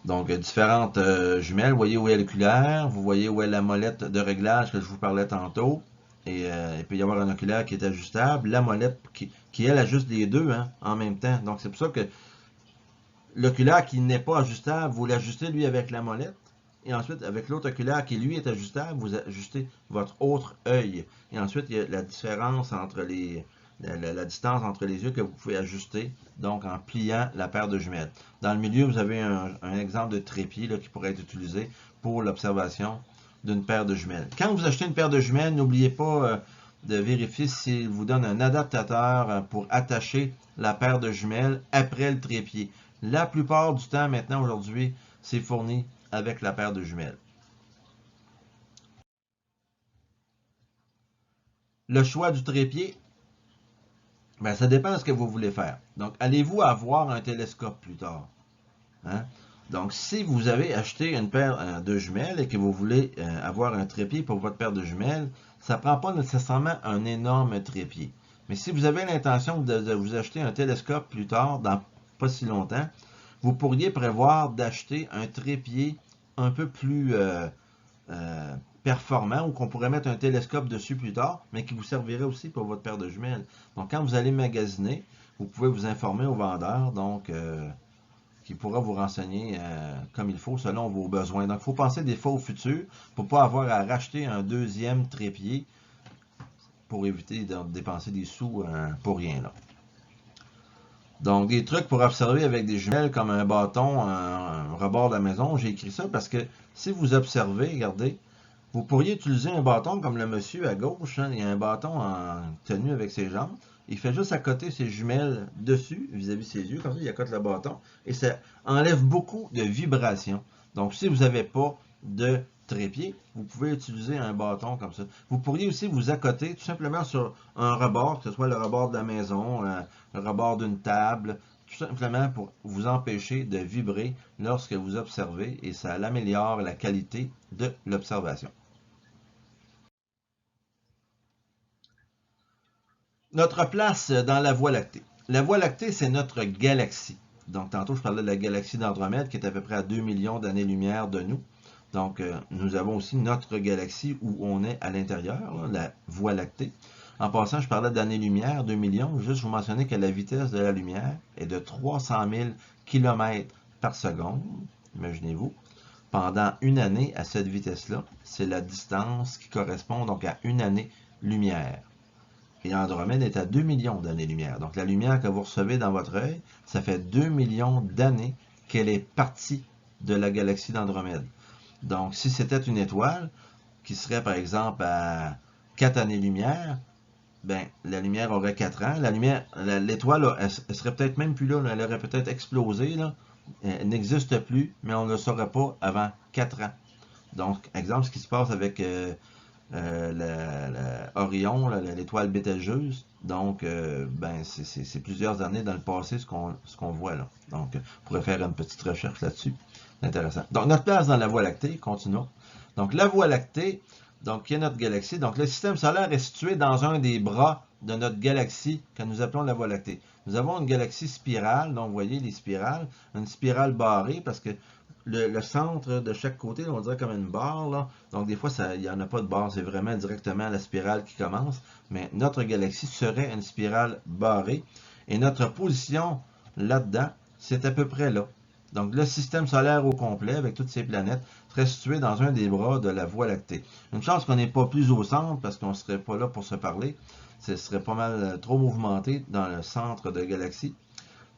Donc, différentes jumelles. Vous voyez où est l'oculaire, vous voyez où est la molette de réglage que je vous parlais tantôt. Et il peut y avoir un oculaire qui est ajustable. La molette qui elle, ajuste les deux en même temps. Donc, c'est pour ça que l'oculaire qui n'est pas ajustable, vous l'ajustez lui avec la molette. Et ensuite, avec l'autre oculaire qui lui est ajustable, vous ajustez votre autre œil. Et ensuite, il y a la différence entre la distance entre les yeux que vous pouvez ajuster, donc en pliant la paire de jumelles. Dans le milieu, vous avez un exemple de trépied là, qui pourrait être utilisé pour l'observation d'une paire de jumelles. Quand vous achetez une paire de jumelles, n'oubliez pas de vérifier s'il vous donne un adaptateur pour attacher la paire de jumelles après le trépied. La plupart du temps, maintenant, aujourd'hui, c'est fourni avec la paire de jumelles. Le choix du trépied, ben, ça dépend de ce que vous voulez faire. Donc, allez-vous avoir un télescope plus tard? Hein? Donc, si vous avez acheté une paire de jumelles et que vous voulez avoir un trépied pour votre paire de jumelles, ça ne prend pas nécessairement un énorme trépied. Mais si vous avez l'intention de vous acheter un télescope plus tard, dans pas si longtemps, vous pourriez prévoir d'acheter un trépied un peu plus performant ou qu'on pourrait mettre un télescope dessus plus tard, mais qui vous servirait aussi pour votre paire de jumelles. Donc, quand vous allez magasiner, vous pouvez vous informer au vendeur, donc qui pourra vous renseigner comme il faut selon vos besoins. Donc, il faut penser des fois au futur pour ne pas avoir à racheter un deuxième trépied pour éviter de dépenser des sous pour rien, là. Donc, des trucs pour observer avec des jumelles comme un bâton, un rebord de la maison. J'ai écrit ça parce que si vous observez, regardez, vous pourriez utiliser un bâton comme le monsieur à gauche. Il y a un bâton en tenue avec ses jambes. Il fait juste accoter ses jumelles dessus, vis-à-vis ses yeux. Comme ça, il accote le bâton. Et ça enlève beaucoup de vibrations. Donc, si vous n'avez pas de trépied, vous pouvez utiliser un bâton comme ça. Vous pourriez aussi vous accoter tout simplement sur un rebord, que ce soit le rebord de la maison, le rebord d'une table, tout simplement pour vous empêcher de vibrer lorsque vous observez et ça améliore la qualité de l'observation. Notre place dans la Voie lactée. La Voie lactée, c'est notre galaxie. Donc, tantôt, je parlais de la galaxie d'Andromède qui est à peu près à 2 millions d'années-lumière de nous. Donc, nous avons aussi notre galaxie où on est à l'intérieur, la Voie lactée. En passant, je parlais d'années-lumière, 2 millions. Juste vous mentionner que la vitesse de la lumière est de 300 000 km par seconde. Imaginez-vous. Pendant une année, à cette vitesse-là, c'est la distance qui correspond donc à une année-lumière. Et Andromède est à 2 millions d'années-lumière. Donc, la lumière que vous recevez dans votre œil, ça fait 2 millions d'années qu'elle est partie de la galaxie d'Andromède. Donc, si c'était une étoile, qui serait par exemple à 4 années-lumière, ben, la lumière aurait 4 ans. L'étoile, elle serait peut-être même plus là, elle aurait peut-être explosé, là. Elle n'existe plus, mais on ne le saurait pas avant 4 ans. Donc, exemple, ce qui se passe avec Orion, l'étoile Bételgeuse. Donc, ben, c'est plusieurs années dans le passé ce qu'on voit là. Donc, on pourrait faire une petite recherche là-dessus. C'est intéressant. Donc, notre place dans la Voie lactée, continuons. Donc, la Voie lactée, donc, qui est notre galaxie. Donc, le système solaire est situé dans un des bras de notre galaxie que nous appelons la Voie lactée. Nous avons une galaxie spirale, donc vous voyez les spirales, une spirale barrée parce que le centre de chaque côté, on dirait comme une barre, là. Donc des fois, il n'y en a pas de barre, c'est vraiment directement la spirale qui commence. Mais notre galaxie serait une spirale barrée. Et notre position là-dedans, c'est à peu près là. Donc le système solaire au complet, avec toutes ses planètes, serait situé dans un des bras de la Voie lactée. Une chance qu'on n'est pas plus au centre, parce qu'on ne serait pas là pour se parler. Ce serait pas mal trop mouvementé dans le centre de la galaxie.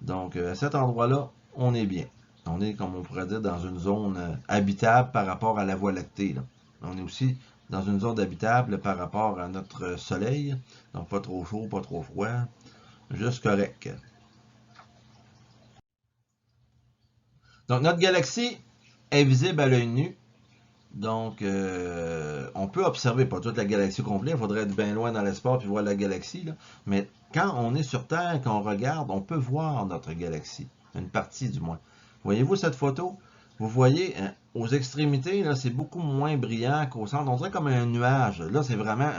Donc à cet endroit-là, on est bien. On est, comme on pourrait dire, dans une zone habitable par rapport à la Voie lactée, là. On est aussi dans une zone habitable par rapport à notre Soleil. Donc pas trop chaud, pas trop froid. Juste correct. Donc notre galaxie est visible à l'œil nu. Donc, on peut observer, pas toute la galaxie complète, il faudrait être bien loin dans l'espace puis voir la galaxie, là. Mais quand on est sur Terre, quand on regarde, on peut voir notre galaxie, une partie du moins. Voyez-vous cette photo? Vous voyez, hein, aux extrémités, là, c'est beaucoup moins brillant qu'au centre. On dirait comme un nuage. Là, c'est vraiment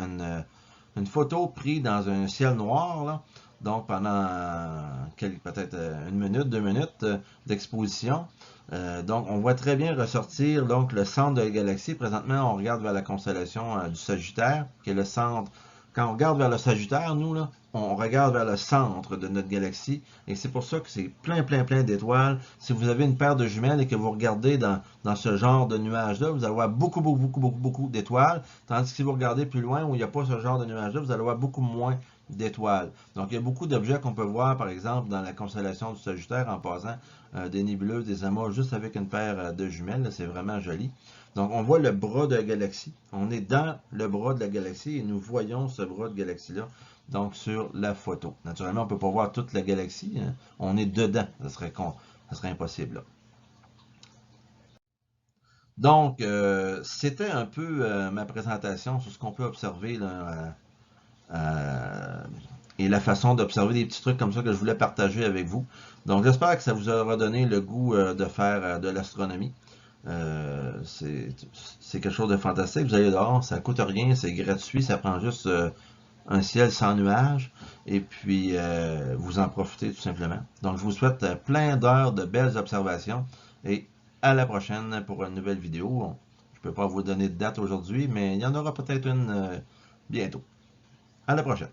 une photo prise dans un ciel noir, là. Donc, pendant peut-être une minute, 2 minutes d'exposition. Donc, on voit très bien ressortir donc, le centre de la galaxie. Présentement, on regarde vers la constellation du Sagittaire, qui est le centre. Quand on regarde vers le Sagittaire, nous, là, on regarde vers le centre de notre galaxie. Et c'est pour ça que c'est plein, plein, plein d'étoiles. Si vous avez une paire de jumelles et que vous regardez dans ce genre de nuage-là, vous allez voir beaucoup, beaucoup, beaucoup, beaucoup, beaucoup d'étoiles. Tandis que si vous regardez plus loin, où il n'y a pas ce genre de nuage-là, vous allez voir beaucoup moins d'étoiles. Donc, il y a beaucoup d'objets qu'on peut voir, par exemple, dans la constellation du Sagittaire, en passant des nébuleuses, des amas, juste avec une paire de jumelles. C'est vraiment joli. Donc, on voit le bras de la galaxie. On est dans le bras de la galaxie et nous voyons ce bras de galaxie-là, donc sur la photo. Naturellement, on ne peut pas voir toute la galaxie, hein. On est dedans. Ça serait impossible, là. Donc, c'était un peu ma présentation sur ce qu'on peut observer là, et la façon d'observer des petits trucs comme ça que je voulais partager avec vous. Donc, j'espère que ça vous aura donné le goût de faire de l'astronomie. C'est quelque chose de fantastique. Vous allez dehors, ça coûte rien, c'est gratuit, ça prend juste un ciel sans nuages, et puis vous en profitez tout simplement. Donc, je vous souhaite plein d'heures de belles observations, et à la prochaine pour une nouvelle vidéo. Je ne peux pas vous donner de date aujourd'hui, mais il y en aura peut-être une bientôt. À la prochaine.